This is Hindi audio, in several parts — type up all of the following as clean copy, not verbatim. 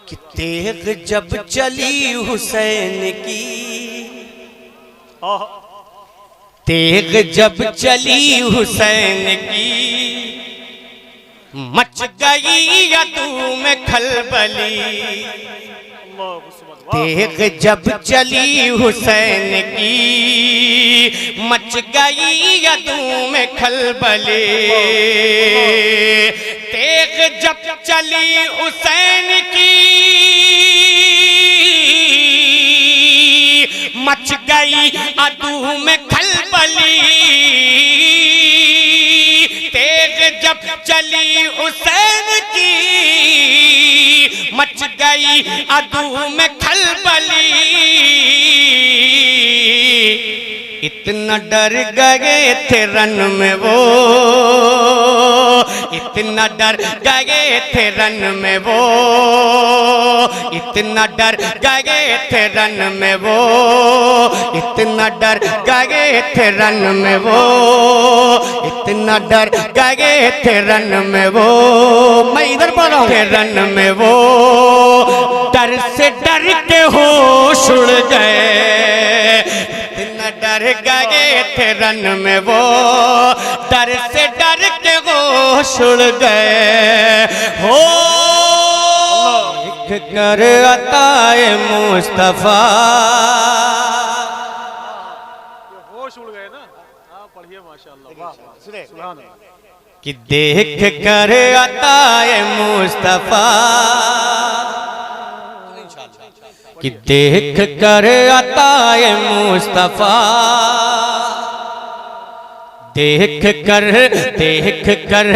कि तेग जब चली हुसैन की, तेग जब चली हुसैन की, मच गई यदू में खलबली। तेग जब चली हुसैन की, मच गई यदू में खलबली। तेग जब चली हुसैन की, मच गई अदू में खलबली। तेग जब चली हुसैन की, मच गई अदू में खलबली। इतना डर गए थे रन में वो, इतना डर गए थे रन में वो, इतना डर गए थे रन में वो, इतना डर गए थे रन में वो, इतना डर गए थे रन में वो। मैं इधर पढ़ रहा हूँ। रन में वो डर से डर के होश उड़ गए, इतना डर गए थे रन में वो, डर से डर के होश उड़ गए। हो लिख कर अताए मुस्तफा, होश उड़ गए ना। हाँ पढ़िए माशाअल्लाह, सुभान अल्लाह। कि देख कर अताए मुस्तफा, कि देख कर अताए मुस्तफा, देख कर देख कर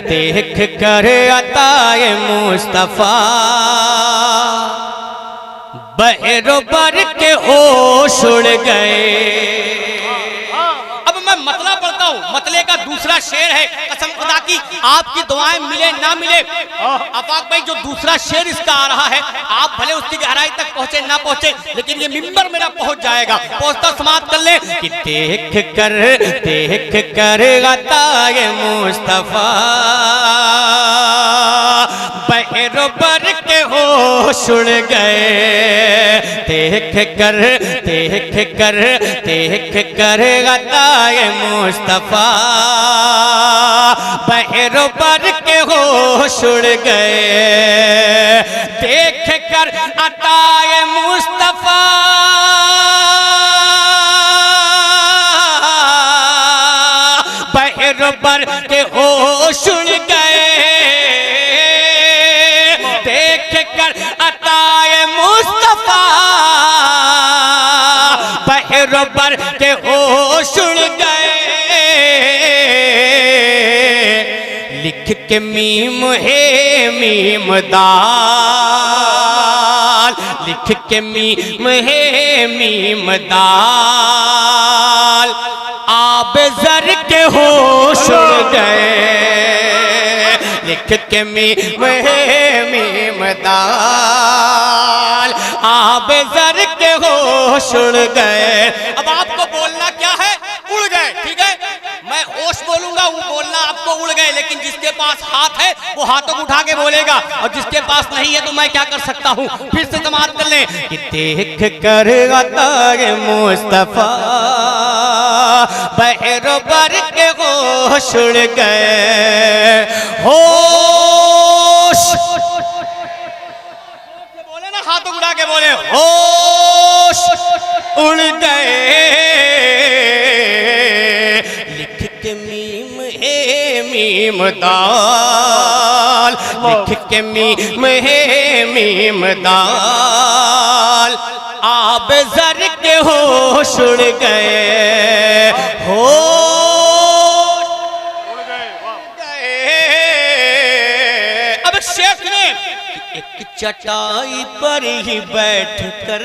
देख कर अताए मुस्तफा, बहरोबर के होश उड़ गए। अब मैं मतला पढ़ता हूँ, मतले का दूसरा शेर है। कसम खुदा की आपकी दुआएं मिले ना मिले, आफाक भाई जो दूसरा शेर इसका आ रहा है, आप भले उसकी गहराई तक पहुंचे ना पहुंचे, लेकिन ये मिंबर मेरा पहुंच जाएगा। पहुंचता समाप्त कर ले कि देख कर अताए मुस्तफा, बहरोबर के होश उड़ गए। देख कर अताए मुस्तफा, बहरोबर के होश उड़ गए। देख कर अताए मुस्तफा, बहरोबर के होश उड़ गए। देख कर अताए मुस्तफा, बहरोबर के होश उड़ गए। लिख के मीम है मीम दाल, लिख के मीम है मीम दाल, आब जर के होश उड़ गए। लिख के मीम है मीम दाल, आब जर के होश उड़ गए। अब आपको बोलना क्या है? उड़ गए, ठीक है। मैं होश बोलूंगा, वो बोलना आपको उड़ गए, लेकिन जिसके पास हाथ है वो हाथों को उठा के बोलेगा, और जिसके पास नहीं है तो मैं क्या कर सकता हूँ। फिर से समाप्त कर ले कि देख कर अताए मुस्तफा, बहरोबर के होश उड़ गए। होश बोले ना, हाथों उठा के बोले, होश उड़ गए। लिख के मीम है मीम दाल, लिख के मीम है मीम दाल, आब जर के होश उड़ गए। होश उड़ गए। अब एक शेर सुने, एक चटाई पर ही बैठ कर,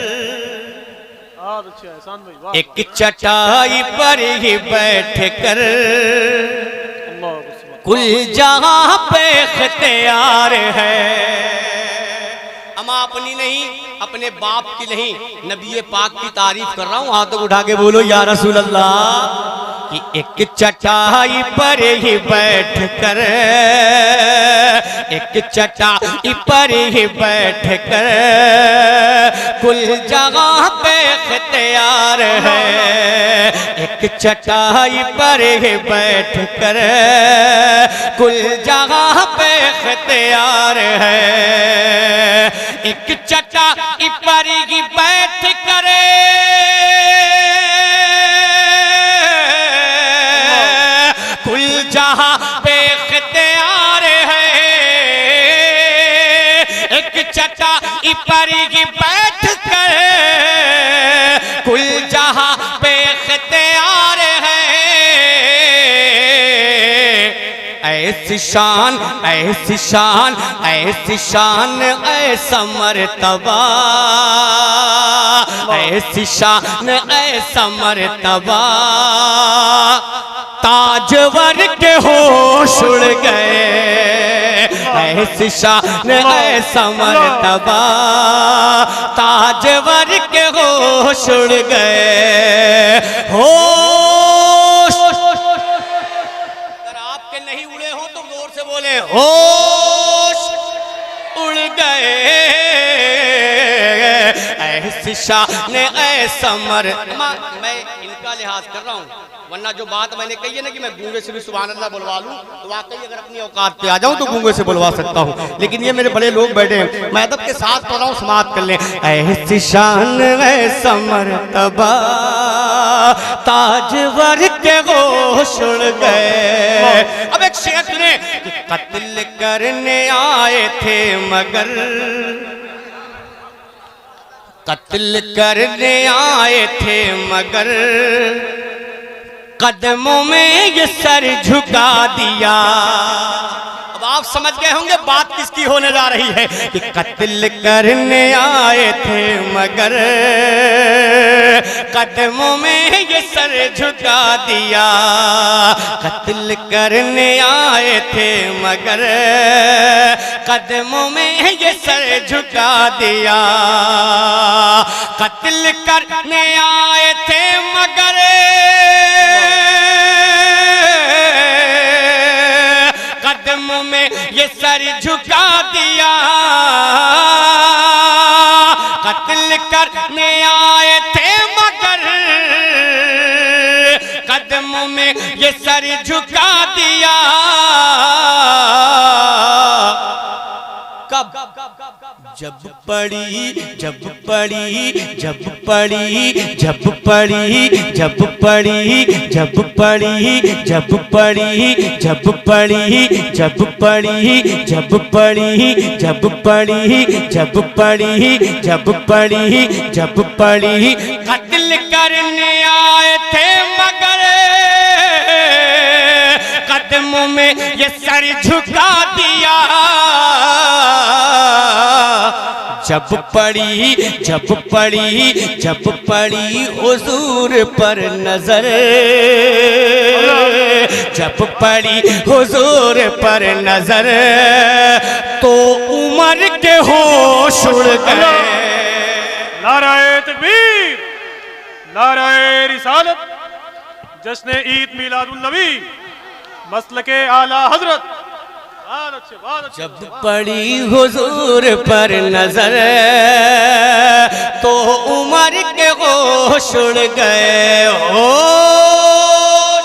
एक चटाई पर ही बैठ कर, कुल जहां पे इख्तियार है। हम अपनी नहीं, अपने बाप की नहीं, नबी पाक की तारीफ कर रहा हूँ। हाथों उठा के बोलो या रसूल अल्लाह। कि एक चटाई पर ही बैठ कर, एक चटाई पर ही बैठ कर कुल जगह पे इख्तियार है। एक चटाई पर ही बैठ कर कुल जगह पे इख्तियार है। एक चटाई पर ही बैठ कर कुल जहां पे इख्तियार है। एक चटाई पर ही बैठ कर कुल जहां पे इख्तियार है। ऐसी शान, ऐसी शान, ऐसी शान, ऐसा मर्तबा, ऐसी शान, ऐसा मर्तबा, ताजवर के होश उड़ गए। ऐसी शान, ऐसा मर्तबा, ताजवर के होश उड़ गए। होश, अगर आपके नहीं उड़े हो तो जोर से बोले, होश उड़ गए। ऐसी शान, ऐसा मर्तबा, मैं इनका लिहाज कर रहा हूँ, वरना जो बात मैंने कही है ना कि मैं गूंगे से भी सुभान अल्लाह बुलवा लूं, तो वाकई अगर अपनी औकात पे आ जाऊं तो गूंगे से बुलवा सकता हूं। लेकिन ये मेरे बड़े लोग बैठे हैं, मैं अदब के साथ पढ़ रहा हूं, समाप्त कर लें। ऐसी शान, ऐसा मर्तबा, ताजवर के होश उड़ गए। अब एक शेर सुने कि कत्ल करने आए थे मगर, कत्ल करने आए थे मगर कदमों में ये सर झुका दिया। अब आप समझ गए होंगे बात किसकी होने जा रही है कि कत्ल करने आए थे मगर कदमों में ये सर झुका दिया। कत्ल करने आए थे मगर कदमों में ये सर झुका दिया। कत्ल करने आए थे मगर कदमों में ये सर झुका दिया। कत्ल करने आए थे मगर कदमों में ये सर झुका दिया। कब? जब पड़ी, जब पड़ी, जब पड़ी, जब पड़ी, जब पड़ी, जब पड़ी, जब पड़ी, जब पड़ी, जब पड़ी, जब पड़ी, जब पड़ी, जब पड़ी, जब पड़ी, जब पड़ी। कत्ल करने आए थे मगर कदमों में ये सर झुका दिया। जब पड़ी, जब पड़ी, जब पड़ी हुजूर पर नजर, जब पड़ी हुजूर पर नजर तो उमर के होश उड़ गए। नाराए तकबीर, नाराए रिसालत, जश्न ईद मिलादुन नबी, मसलके आला हजरत। जब पड़ी हुजूर पर नजर तो उमर के होश उड़ गए। होश,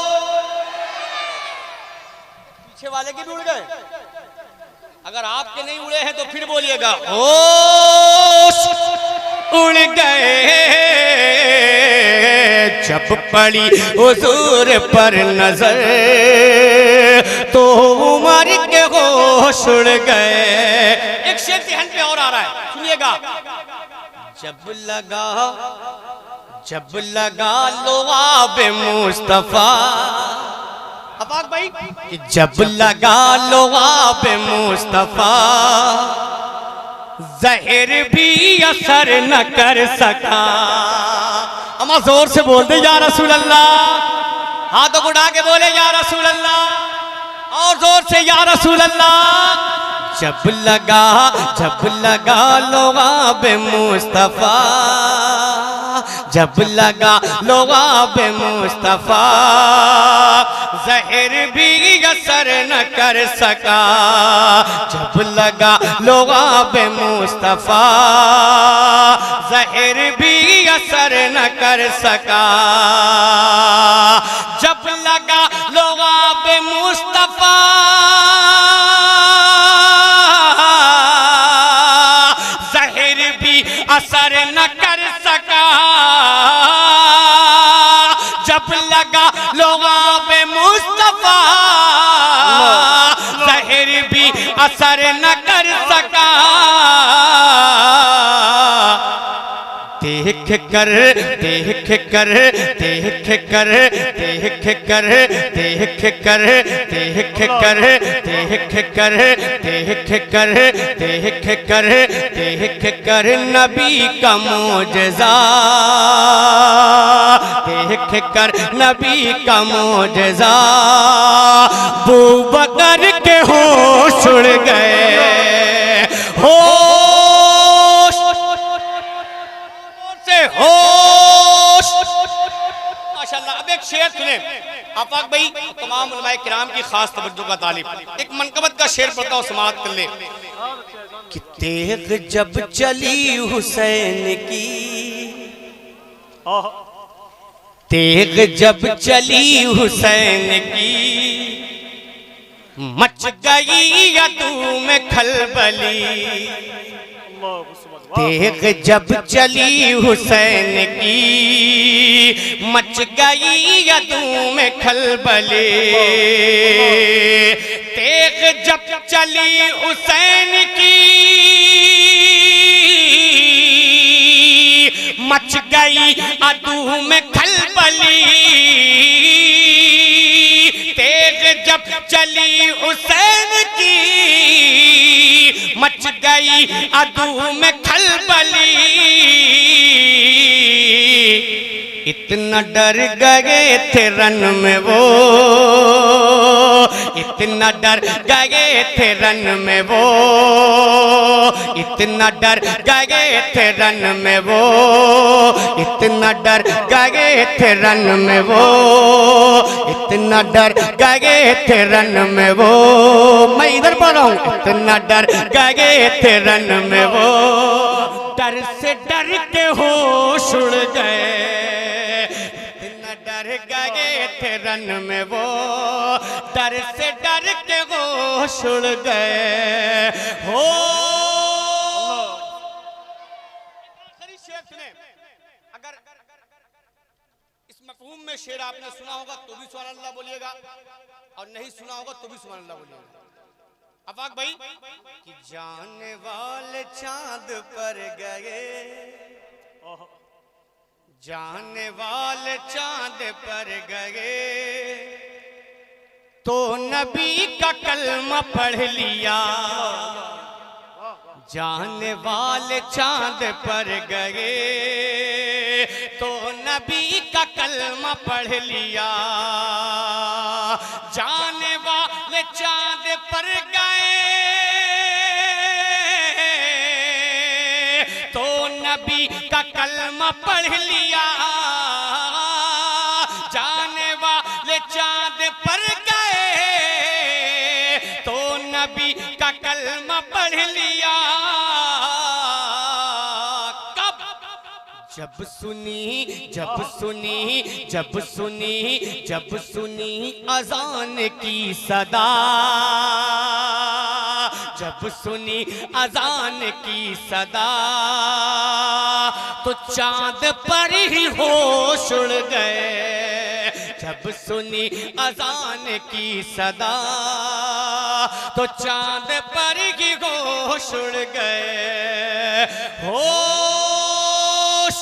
पीछे वाले के भी उड़ गए। अगर आपके नहीं उड़े हैं तो फिर बोलिएगा, होश उड़ गए। जब पड़ी हुजूर पर नजर तो उमर के होश उड़ गए। एक शेर ज़हन पे और आ रहा है, सुनिएगा। जब लगा, जब लगा लुआब मुस्तफा, अफाक भाई, कि जब लगा लुआब मुस्तफा जहर भी असर न कर सका। अमा जोर से बोल दे या रसूल अल्लाह, हाथों को उठा के बोले या रसूल अल्लाह, और जोर से या रसूल अल्लाह। जब लगा लुआब मुस्तफा जब लगा लुआब मुस्तफा जहर भी असर न कर सका। जब लगा लुआब मुस्तफा जहर भी असर न कर सका। जब लगा लुआब मुस्तफा जहर भी असर न कर सका। जब लगा लुआब मुस्तफा जहर भी असर न कर सका। देख कर देख कर देख कर देख कर देख कर देख कर देख कर देख कर देख कर देख कर नबी का मोजज़ा। देख कर नबी का मोजज़ा। बू बकर के होश उड़ गए होश से होश। माशाल्लाह। अब एक शेर सुने आफाक भाई, तमाम उलमाए किराम की खास तवज्जो का तालिब। एक मनकबत का शेर पढ़ता हूं, समाअत कर ले। कि तेग जब चली हुसैन की, तेग जब चली हुसैन की, मच गई यदू में खलबली। तेग जब चली हुसैन की, मच गई यदू में खलबली। तेग जब चली हुसैन की, मच गई अदू में खलबली। तेग जब चली हुसैन की, मच गई अदू में खलबली। इतना डर गए थे रन में वो, इतना डर गए थे रन में वो, इतना डर गए थे रन में वो, इतना डर गए थे रन में वो, इतना डर गए थे रन में वो। मैं इधर पढ़ रहा हूँ। इतना डर गए थे रन में वो, डर से डर के होश उड़ गए। इतना डर गए थे रन में वो, डर से डर के होश उड़ गए हो। अगर इस मफहूम में शेर आपने सुना होगा तो भी सुभान अल्लाह बोलिएगा, और नहीं सुना होगा तो भी सुभान अल्लाह बोलिएगा। अफाक भाई, कि जाने वाले चांद पर गए, जाने वाले चांद पर गए, तो नबी का कलमा पढ़ लिया। जाने वाले चांद पर गए, तो नबी का कलमा पढ़ लिया। जाने वाले चांद पर गए, तो नबी का कलमा पढ़ लिया। जाने वाले चांद पर गए, तो नबी का कलमा पढ़ लिया। जब सुनी जब सुनी जब सुनी जब सुनी अजान की सदा, जब सुनी अजान की सदा, तो चांद पर ही होश उड़ गए। जब सुनी अजान की सदा, तो चांद पर ही होश उड़ गए होश।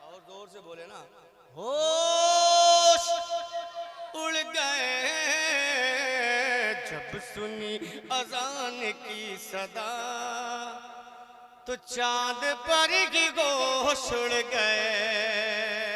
और जोर से बोले ना, होश उड़ गए। जब सुनी अजान की सदा, तो चांद पर ही होश उड़ गए।